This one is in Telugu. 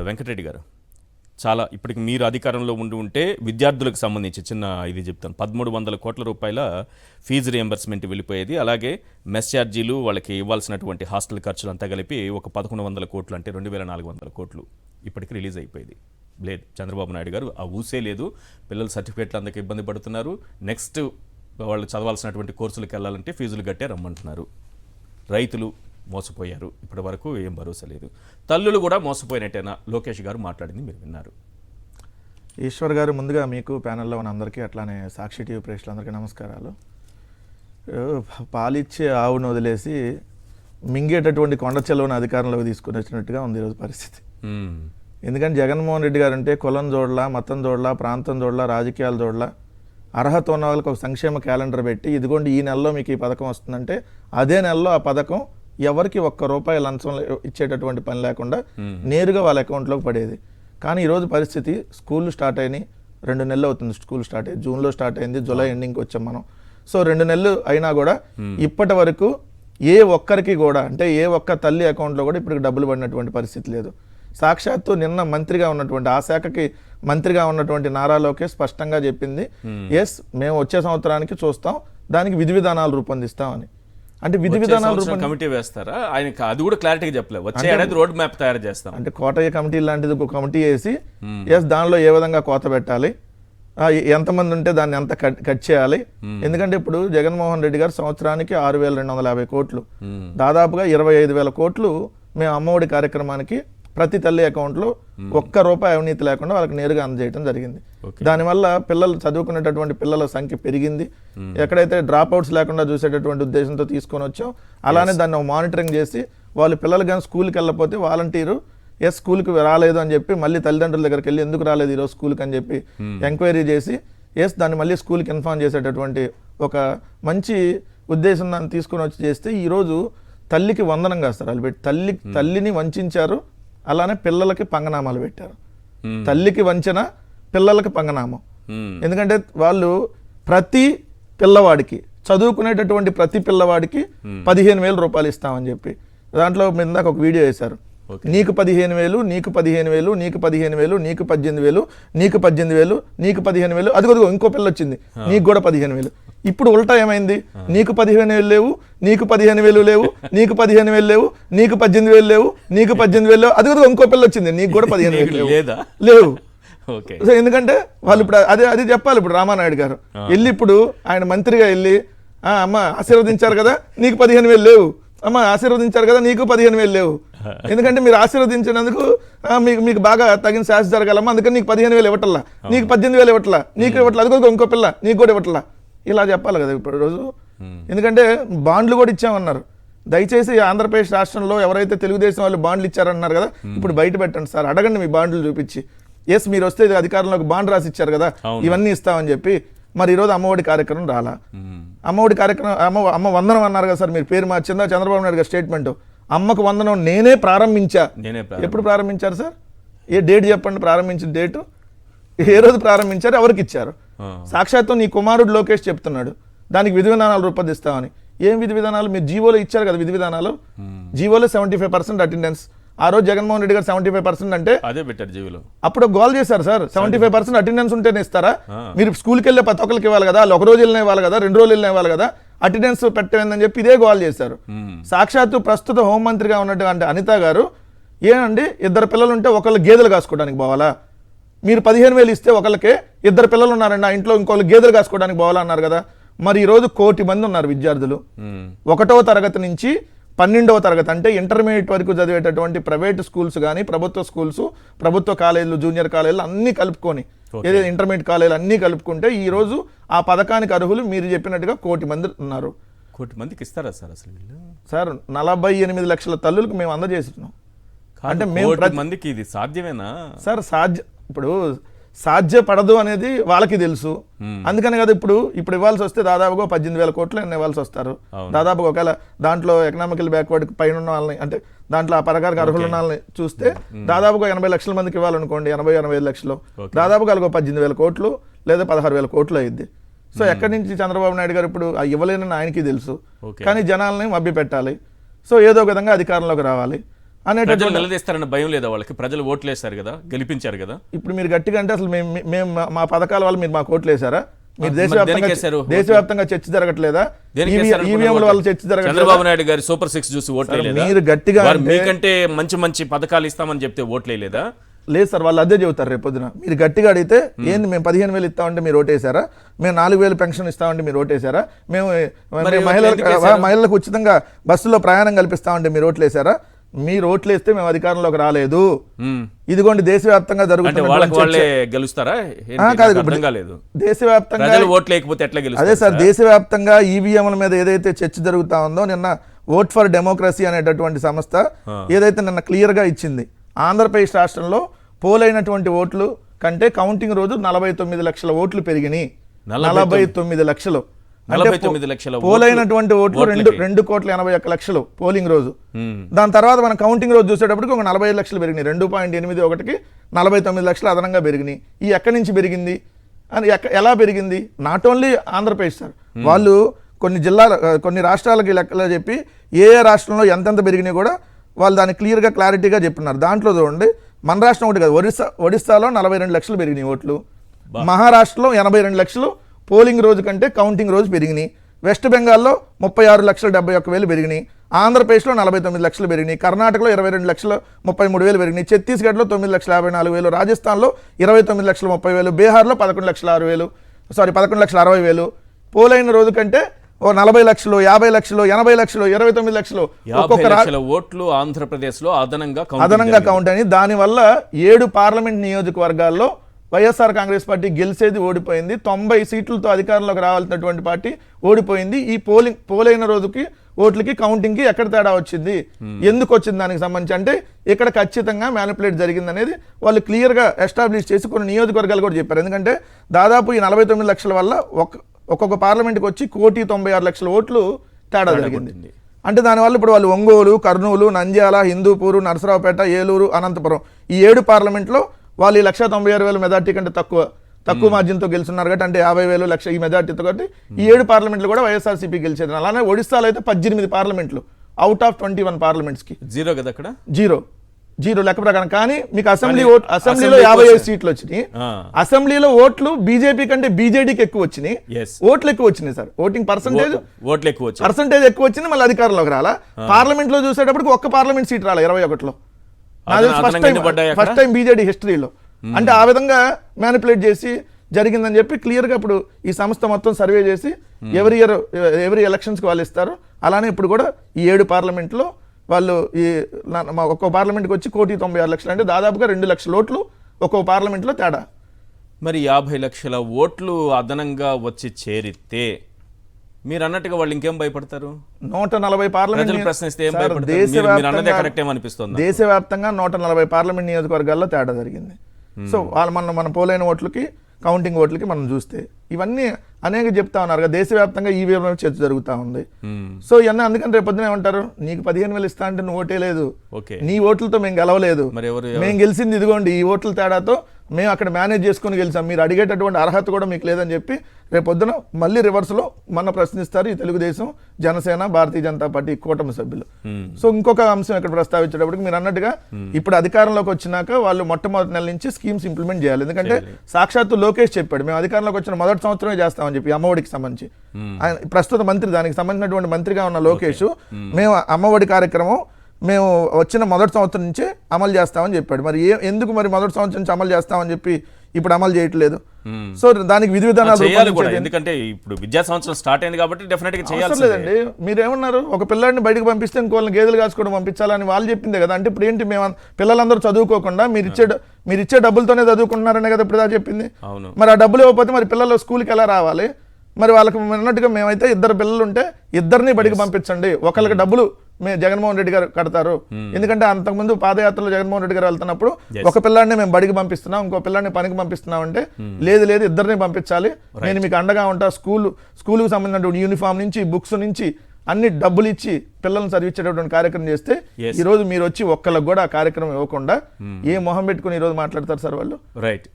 వెంకటరెడ్డి గారు, చాలా ఇప్పటికి మీరు అధికారంలో ఉంటే విద్యార్థులకు సంబంధించి చిన్న ఇది చెప్తాను. 1300 కోట్ల రూపాయల ఫీజు రియంబర్స్మెంట్ వెళ్ళిపోయేది. అలాగే మెస్ ఛార్జీలు, వాళ్ళకి ఇవ్వాల్సినటువంటి హాస్టల్ ఖర్చులు అంతా కలిపి ఒక 1100 కోట్లు, అంటే 2400 కోట్లు ఇప్పటికి రిలీజ్ అయిపోయింది. లేదు, చంద్రబాబు నాయుడు గారు ఆ ఊసే లేదు. పిల్లలు సర్టిఫికేట్లు అందరికి ఇబ్బంది పడుతున్నారు. నెక్స్ట్ వాళ్ళు చదవాల్సినటువంటి కోర్సులకు వెళ్ళాలంటే ఫీజులు కట్టే రమ్మంటున్నారు. రైతులు మోసపోయారు, ఇప్పటి వరకు ఏం భరోసా లేదు. తల్లులు కూడా మోసపోయినట్టేనా? లోకేష్ గారు మాట్లాడింది మీరు విన్నారు. ఈశ్వర్ గారు, ముందుగా మీకు ప్యానెల్లో ఉన్న అందరికీ, అట్లానే సాక్షి టీవీ ప్రేక్షకులందరికీ నమస్కారాలు. పాలిచ్చే ఆవును వదిలేసి మింగేటటువంటి కొండ చెలవును అధికారంలోకి తీసుకుని వచ్చినట్టుగా ఉంది ఈరోజు పరిస్థితి. ఎందుకంటే జగన్మోహన్ రెడ్డి గారు అంటే కులం జోడ్లా, మతం జోడ్లా, ప్రాంతం జోడ్లా, రాజకీయాల జోడ్లా, అర్హత ఉన్న వాళ్ళకి ఒక సంక్షేమ క్యాలెండర్ పెట్టి, ఇదిగోండి ఈ నెలలో మీకు ఈ పథకం వస్తుందంటే అదే నెలలో ఆ పథకం ఎవరికి ₹1 లంచం ఇచ్చేటటువంటి పని లేకుండా నేరుగా వాళ్ళ అకౌంట్లోకి పడేది. కానీ ఈరోజు పరిస్థితి, స్కూళ్ళు స్టార్ట్ అయినాయి, 2 నెలలు అవుతుంది స్కూల్ స్టార్ట్ అయ్యి. జూన్లో స్టార్ట్ అయింది, జూలై ఎండింగ్కి వచ్చాం మనం. సో 2 నెలలు అయినా కూడా ఇప్పటి వరకు ఏ ఒక్కరికి కూడా, అంటే ఏ ఒక్క తల్లి అకౌంట్లో కూడా ఇప్పటికి డబ్బులు పడినటువంటి పరిస్థితి లేదు. సాక్షాత్తు నిన్న మంత్రిగా ఉన్నటువంటి, ఆ శాఖకి మంత్రిగా ఉన్నటువంటి నారా లోకేష్ స్పష్టంగా చెప్పింది, ఎస్ మేము వచ్చే సంవత్సరానికి చూస్తాం, దానికి విధి విధానాలు రూపొందిస్తామని. అంటే విధి విధానాలు కమిటీ వేస్తారా? ఆయనకి అది కూడా క్లారిటీగా చెప్పలేదు. వచ్చే ఏడాది రోడ్ మ్యాప్ తయారు చేస్తాం అంటే కోటయ్య కమిటీ లాంటిది ఒక కమిటీ వేసి, ఎస్ దానిలో ఏ విధంగా కోత పెట్టాలి, ఎంతమంది ఉంటే దాన్ని ఎంత కట్ చేయాలి. ఎందుకంటే ఇప్పుడు జగన్మోహన్ రెడ్డి గారు సంవత్సరానికి 6250 కోట్లు, దాదాపుగా 25,000 కోట్లు మేము అమ్మఒడి కార్యక్రమానికి ప్రతి తల్లి అకౌంట్లో ₹1 అవినీతి లేకుండా వాళ్ళకి నేరుగా అందజేయడం జరిగింది. దానివల్ల పిల్లలు చదువుకునేటటువంటి పిల్లల సంఖ్య పెరిగింది. ఎక్కడైతే డ్రాప్ అవుట్స్ లేకుండా చూసేటటువంటి ఉద్దేశంతో తీసుకొని వచ్చాం, అలానే దాన్ని మానిటరింగ్ చేసి వాళ్ళు పిల్లలు కానీ స్కూల్కి వెళ్ళకపోతే వాలంటీరు స్కూల్కి రాలేదు అని చెప్పి మళ్ళీ తల్లిదండ్రుల దగ్గరికి వెళ్ళి ఎందుకు రాలేదు ఈరోజు స్కూల్కి అని చెప్పి ఎంక్వైరీ చేసి దాన్ని మళ్ళీ స్కూల్కి ఇన్ఫార్మ్ చేసేటటువంటి ఒక మంచి ఉద్దేశం దాన్ని తీసుకొని వచ్చి చేస్తే ఈరోజు తల్లికి వందనం కాస్తారు వాళ్ళు పెట్టి. తల్లిని వంచారు, అలానే పిల్లలకి పంగనామాలు పెట్టారు. తల్లికి వంచన, పిల్లలకి పంగనామం. ఎందుకంటే వాళ్ళు ప్రతి పిల్లవాడికి, చదువుకునేటటువంటి ప్రతి పిల్లవాడికి 15,000 రూపాయలు ఇస్తామని చెప్పి దాంట్లో మీద ఒక వీడియో వేశారు. నీకు 15,000, నీకు 15,000, నీకు 15,000, నీకు 18,000, నీకు 18,000, నీకు 15,000, అదిగో ఇంకో పిల్ల వచ్చింది, నీకు కూడా 15,000. ఇప్పుడు ఉల్టా ఏమైంది? నీకు 15,000 లేవు, నీకు 15,000 లేవు, నీకు 15,000 లేవు, నీకు 18,000 లేవు, నీకు 18,000 లేవు, అదిగో ఇంకో పిల్ల వచ్చింది, నీకు కూడా 15,000 లేవు. సో ఎందుకంటే వాళ్ళు ఇప్పుడు అది చెప్పాలి. ఇప్పుడు రామానాయుడు గారు వెళ్ళి, ఇప్పుడు ఆయన మంత్రిగా వెళ్ళి, అమ్మ ఆశీర్వదించారు కదా నీకు 15,000 లేవు, అమ్మ ఆశీర్వదించారు కదా నీకు 15,000 లేవు. ఎందుకంటే మీరు ఆశీర్వదించినందుకు మీకు బాగా తగిన శాస్త్ర జరగాలమ్మా, అందుకని నీకు 15,000 ఇవ్వట్లా, నీకు 18,000 ఇవ్వట్లా, నీకు ఇవ్వట్లా, అదిగో ఇంకో పిల్ల నీకు కూడా ఇవ్వట్లా. ఇలా చెప్పాలి కదా ఇప్పుడు రోజు. ఎందుకంటే బాండ్లు కూడా ఇచ్చామన్నారు. దయచేసి ఆంధ్రప్రదేశ్ రాష్ట్రంలో ఎవరైతే తెలుగుదేశం వాళ్ళు బాండ్లు ఇచ్చారన్నారు కదా, ఇప్పుడు బయట పెట్టండి సార్, అడగండి మీ బాండ్లు చూపించి. మీరు వస్తే అధికారంలోకి బాండ్ రాసి ఇచ్చారు కదా, ఇవన్నీ ఇస్తామని చెప్పి. మరి ఈరోజు అమ్మఒడి కార్యక్రమం రాలా. అమ్మఒడి కార్యక్రమం అమ్మ వందనం అన్నారు కదా సార్, మీరు పేరు మార్చిందా? చంద్రబాబు నాయుడు గారు స్టేట్మెంట్, అమ్మకు వందనం నేనే ప్రారంభించా. ఎప్పుడు ప్రారంభించారు సార్? ఏ డేట్ చెప్పండి, ప్రారంభించిన డేటు ఏ రోజు ప్రారంభించారు, ఎవరికి ఇచ్చారు? సాక్షాత్తు నీ కుమారుడు లోకేష్ చెప్తున్నాడు దానికి విధి విధానాలు రూపొందిస్తామని. ఏం విధి విధానాలు? మీరు జీవోలో ఇచ్చారు కదా విధి విధానాలు. జీవోలో 75% అటెండెన్స్. ఆ రోజు జగన్మోహన్ రెడ్డి గారు 75% అంటే అదే పెట్టారు జీవోలో. అప్పుడు గోల్ చేశారు సార్, 75% అటెండెన్స్ ఉంటేనే ఇస్తారా? మీరు స్కూల్కి వెళ్ళే ప్రతి ఒక్కరికి ఇవ్వాలి కదా, వాళ్ళు 1 రోజు వెళ్ళిన ఇవ్వాలి కదా, 2 రోజులు వెళ్ళిన ఇవ్వాలి కదా, అటెండెన్స్ పెట్టేందని చెప్పి ఇదే గోల్ చేశారు. సాక్షాత్తు ప్రస్తుత హోంమంత్రిగా ఉన్నటువంటి అనిత గారు, ఏనండి 2 పిల్లలు ఉంటే ఒకళ్ళు గేదెలు కాసుకోవడానికి పోవాలా? మీరు 15,000 ఇస్తే ఒకళ్ళకే 2 పిల్లలు ఉన్నారండి ఆ ఇంట్లో, ఇంకోళ్ళు గేదెలు కాసుకోవడానికి పోవాలా అన్నారు కదా. మరి ఈరోజు 1 కోటి మంది ఉన్నారు విద్యార్థులు. 1వ తరగతి నుంచి 12వ తరగతి, అంటే ఇంటర్మీడియట్ వరకు చదివేటటువంటి ప్రైవేట్ స్కూల్స్ కానీ, ప్రభుత్వ స్కూల్స్, ప్రభుత్వ కాలేజీలు, జూనియర్ కాలేజీలు అన్నీ కలుపుకొని, ఏదైతే ఇంటర్మీడియట్ కాలేజీలు అన్నీ కలుపుకుంటే ఈరోజు ఆ పథకానికి అర్హులు మీరు చెప్పినట్టుగా 1 కోటి మంది ఉన్నారు. 1 కోటి మందికి ఇస్తారా సార్ అసలు? సార్ 48 లక్షల తల్లులకు మేము అందజేస్తున్నాం. అంటే మేము మందికి ఇది సాధ్యమేనా సార్? ఇప్పుడు సాధ్యపడదు అనేది వాళ్ళకి తెలుసు. అందుకని కదా ఇప్పుడు ఇవ్వాల్సి వస్తే దాదాపుగా 18,000 కోట్లు ఇవ్వాల్సి వస్తారు. దాదాపుగా ఒకవేళ దాంట్లో ఎకనామికల్ బ్యాక్వర్డ్ పైన ఉన్న వాళ్ళని, అంటే దాంట్లో ఆ పథకానికి అర్హులు ఉన్న వాళ్ళని చూస్తే దాదాపుగా 80 లక్షల మందికి ఇవ్వాలనుకోండి, 80-85 లక్షలు, దాదాపుగా 18,000 కోట్లు లేదా 16,000 కోట్లు అయ్యింది. సో ఎక్కడి నుంచి చంద్రబాబు నాయుడు గారు ఇప్పుడు ఇవ్వలేనని ఆయనకి తెలుసు, కానీ జనాలని మభ్య పెట్టాలి. సో ఏదో విధంగా అధికారంలోకి రావాలి. అనేటటువంటి ప్రజలు నిలదీస్తారన్న భయం లేదా వాళ్ళకి? ప్రజలు ఓట్లు వేస్తారు కదా, గెలిపించారు కదా. ఇప్పుడు మీరు గట్టిగా అంటే అసలు మేము మా పథకాల వల్ల మీరు మాకు ఓట్లు వేసారా? మీరు దేనికి వేశారు? దేశవ్యాప్తంగా చర్చ జరగట్లేదా? దేనికి వేశారు అనుకున్నారు? ఈవీఎంల వల్ల చర్చ జరగట్లేదా? చంద్రబాబు నాయుడు గారి సూపర్ 6 చూసి ఓట్లేదా? మీరు గట్టిగా వారు మీకంటే మంచి పథకాలు ఇస్తామని చెప్తే ఓట్లేదా? లేదు సార్, వాళ్ళు అదే చెబుతారు రేపు పొద్దున. మీరు గట్టిగా అడిగితే ఏంది మేము 15,000 ఇస్తామంటే మీరు ఓటేశారా? మేము 4,000 పెన్షన్ ఇస్తామంటే మీరు ఓటేశారా? మేము మహిళలకు ఉచితంగా బస్సులో ప్రయాణం కల్పిస్తామంటే మీరు ఓట్లేశారా? మీరు ఓట్లేస్తే మేము అధికారంలోకి రాలేదు. ఇదిగోండి దేశవ్యాప్తంగా గెలుస్తారా? దేశవ్యాప్తంగా ఓట్లు లేకపోతే ఎట్లా గెలుస్తారు? అదే సార్, దేశవ్యాప్తంగా ఈవీఎంల మీద ఏదైతే చర్చ జరుగుతా ఉందో, నిన్న ఓట్ ఫర్ డెమోక్రసీ అనేటటువంటి సంస్థ ఏదైతే నిన్న క్లియర్ గా ఇచ్చింది, ఆంధ్రప్రదేశ్ రాష్ట్రంలో పోలైనటువంటి ఓట్లు కంటే కౌంటింగ్ రోజు 49 లక్షల ఓట్లు పెరిగినాయి. 49 లక్షలు. 49 లక్షల పోలైనటువంటి ఓట్లు 2,81,00,000 పోలింగ్ రోజు. దాని తర్వాత మనం కౌంటింగ్ రోజు చూసేటప్పటికి ఒక 45 లక్షలు పెరిగినాయి. 2.81కి 49 లక్షలు అదనంగా పెరిగినాయి. ఈ ఎక్కడి నుంచి పెరిగింది అని ఎలా పెరిగింది? నాట్ ఓన్లీ ఆంధ్రప్రదేశ్ సార్, వాళ్ళు కొన్ని రాష్ట్రాలకి లెక్కలు చెప్పి ఏ రాష్ట్రంలో ఎంతెంత పెరిగినాయి కూడా వాళ్ళు దాన్ని క్లియర్గా క్లారిటీగా చెప్తున్నారు. దాంట్లో చూడండి, మన రాష్ట్రం ఒకటి కాదు, ఒడిస్సాలో 42 లక్షలు పెరిగినాయి ఓట్లు, మహారాష్ట్రలో 82 లక్షలు పోలింగ్ రోజు కంటే కౌంటింగ్ రోజు పెరిగినాయి, వెస్ట్ బెంగాల్లో 36,71,000 పెరిగినాయి, ఆంధ్రప్రదేశ్లో 49 లక్షలు పెరిగినాయి, కర్ణాటకలో 22,33,000 పెరిగినాయి, ఛత్తీస్గఢ్లో 9,54,000, రాజస్థాన్లో 29,30,000, బీహార్లో 11,60,000 పోలైన రోజు కంటే 40 లక్షలు, 50 లక్షలు, 80 లక్షలు, 29 లక్షలు ఓట్లు ఆంధ్రప్రదేశ్ లో అదనంగా కౌంట్ అని. దానివల్ల 7 పార్లమెంట్ నియోజకవర్గాల్లో వైఎస్ఆర్ కాంగ్రెస్ పార్టీ గెలిచేది ఓడిపోయింది. 90 సీట్లతో అధికారంలోకి రావాల్సినటువంటి పార్టీ ఓడిపోయింది. ఈ పోలైన రోజుకి ఓట్లకి కౌంటింగ్కి ఎక్కడ తేడా వచ్చింది, ఎందుకు వచ్చింది దానికి సంబంధించి అంటే ఇక్కడ ఖచ్చితంగా మ్యానిపులేట్ జరిగింది అనేది వాళ్ళు క్లియర్గా ఎస్టాబ్లిష్ చేసి కొన్ని నియోజకవర్గాలు కూడా చెప్పారు. ఎందుకంటే దాదాపు ఈ 49 లక్షల వల్ల ఒక్కొక్క పార్లమెంట్కి వచ్చి 1,96,00,000 ఓట్లు తేడా జరిగింది. అంటే దానివల్ల ఇప్పుడు వాళ్ళు ఒంగోలు, కర్నూలు, నంద్యాల, హిందూపూరు, నరసరావుపేట, ఏలూరు, అనంతపురం ఈ 7 పార్లమెంట్లో వాళ్ళు 1,96,000 మెజార్టీ కంటే తక్కువ మార్జిన్తో గెలుస్తున్నారు కాబట్టి, అంటే 50,000 లక్ష ఈ మెజార్టీతో కాబట్టి ఈ 7 పార్లమెంట్లు కూడా వైఎస్ఆర్సీపీ గెలిచేది. అలానే ఒడిస్సాలో అయితే 18 పార్లమెంట్లు అవుట్ ఆఫ్ 21 పార్లమెంట్స్కి జీరో కదా, అక్కడ జీరో లెక్క ప్రకారం. కానీ మీకు అసెంబ్లీలో 55 సీట్లు వచ్చినాయి. అసెంబ్లీలో ఓట్లు బీజేపీ కంటే బీజేడీకి ఎక్కువ వచ్చినాయి, ఓట్లు ఎక్కువ వచ్చినాయి సార్. ఓటింగ్ పర్సంటేజ్ ఎక్కువ వచ్చింది, మళ్ళీ అధికారంలోకి రాలా. పార్లమెంట్ లో చూసేటప్పటికి ఒక్క పార్లమెంట్ సీట్ రాలా 21లో. ఫస్ట్ టైం బీజేడీ హిస్టరీలో. అంటే ఆ విధంగా మ్యానిపులేట్ చేసి జరిగిందని చెప్పి క్లియర్గా ఇప్పుడు ఈ సంస్థ మొత్తం సర్వే చేసి ఎవరీ ఎలక్షన్స్కి వాళ్ళు ఇస్తారు. అలానే ఇప్పుడు కూడా ఈ 7 పార్లమెంట్లో వాళ్ళు ఒక్కో పార్లమెంట్కి వచ్చి 1,96,00,000 అంటే దాదాపుగా 2 లక్షల ఓట్లు ఒక్కో పార్లమెంట్లో తేడా. మరి 50 లక్షల ఓట్లు అదనంగా వచ్చి చేరితే మీరు అన్నట్టుగా వాళ్ళు ఇంకేం భయపడతారు? 140 పార్లమెంట్ దేశవ్యాప్తంగా 140 పార్లమెంట్ నియోజకవర్గాల్లో తేడా జరిగింది. సో వాళ్ళు మన పోలైన ఓట్లకి కౌంటింగ్ ఓట్లకి మనం చూస్తే ఇవన్నీ అనేక చెప్తా ఉన్నారు కదా, దేశవ్యాప్తంగా ఈవీఎం చర్చ జరుగుతూ ఉంది. సో ఇవన్నీ అందుకని రేపు పొద్దున ఏమంటారు, నీకు 15,000 ఇస్తా అంటే నువ్వు ఓటే లేదు, నీ ఓట్లతో మేము గెలవలేదు, మేము గెలిచింది ఇదిగోండి ఈ ఓట్ల తేడాతో మేము అక్కడ మేనేజ్ చేసుకుని గెలిచాం, మీరు అడిగేటటువంటి అర్హత కూడా మీకు లేదని చెప్పి రేపు పొద్దున మళ్ళీ రివర్స్లో మన ప్రశ్నిస్తారు ఈ తెలుగుదేశం, జనసేన, భారతీయ జనతా పార్టీ కూటమి సభ్యులు. సో ఇంకొక అంశం ఇక్కడ ప్రస్తావించేటప్పటికి మీరు అన్నట్టుగా ఇప్పుడు అధికారంలోకి వచ్చినాక వాళ్ళు మొట్టమొదటి నెల నుంచి స్కీమ్స్ ఇంప్లిమెంట్ చేయాలి. ఎందుకంటే సాక్షాత్తు లోకేష్ చెప్పాడు మేము అధికారంలోకి వచ్చిన మొదటి సంవత్సరమే చేస్తామని చెప్పి అమ్మఒడికి సంబంధించి. ప్రస్తుత మంత్రి, దానికి సంబంధించినటువంటి మంత్రిగా ఉన్న లోకేష్ మేము అమ్మఒడి కార్యక్రమం మేము వచ్చిన మొదటి సంవత్సరం నుంచే అమలు చేస్తామని చెప్పాడు. మరి ఎందుకు మరి మొదటి సంవత్సరం నుంచి అమలు చేస్తామని చెప్పి ఇప్పుడు అమలు చేయట్లేదు? సో దానికి విధి విధానాలు ఎందుకంటే ఇప్పుడు విద్యా సంవత్సరం స్టార్ట్ అయింది కాబట్టి డెఫినెట్ గా చేయాల్సి లేదండి. మీరేమన్నారు, ఒక పిల్లాడిని బయటకు పంపిస్తే ఇంకోళ్ళని గేదెలు కాసుకోవడం పంపించాలని వాళ్ళు చెప్పిందే కదా. అంటే ఇప్పుడు ఏంటి, మేము పిల్లలందరూ చదువుకోకుండా మీరు ఇచ్చే డబ్బులతోనే చదువుకుంటున్నారనే కదా ఇప్పుడు చెప్పింది. మరి ఆ డబ్బులు ఇవ్వకపోతే మరి పిల్లలు స్కూల్కి ఎలా రావాలి? మరి వాళ్ళకి అన్నట్టుగా మేమైతే 2 పిల్లలు ఉంటే 2 బడికి పంపించండి, ఒకళ్ళకి డబ్బులు జగన్మోహన్ రెడ్డి గారు కడతారు. ఎందుకంటే అంతకుముందు పాదయాత్రలో జగన్మోహన్ రెడ్డి గారు వెళ్తున్నప్పుడు ఒక పిల్లాడిని మేము బడికి పంపిస్తున్నాం, ఇంకో పిల్లాడిని పనికి పంపిస్తున్నాం అంటే లేదు 2 పంపించాలి, నేను మీకు అండగా ఉంటా, స్కూల్కి సంబంధించిన యూనిఫామ్ నుంచి బుక్స్ నుంచి అన్ని డబ్బులు ఇచ్చి పిల్లల్ని చదివించేటటువంటి కార్యక్రమం చేస్తే ఈ రోజు మీరు వచ్చి ఒక్కళ్ళకి కూడా ఆ కార్యక్రమం ఇవ్వకుండా ఏ మొహం పెట్టుకుని ఈ రోజు మాట్లాడతారు సార్ వాళ్ళు? రైట్.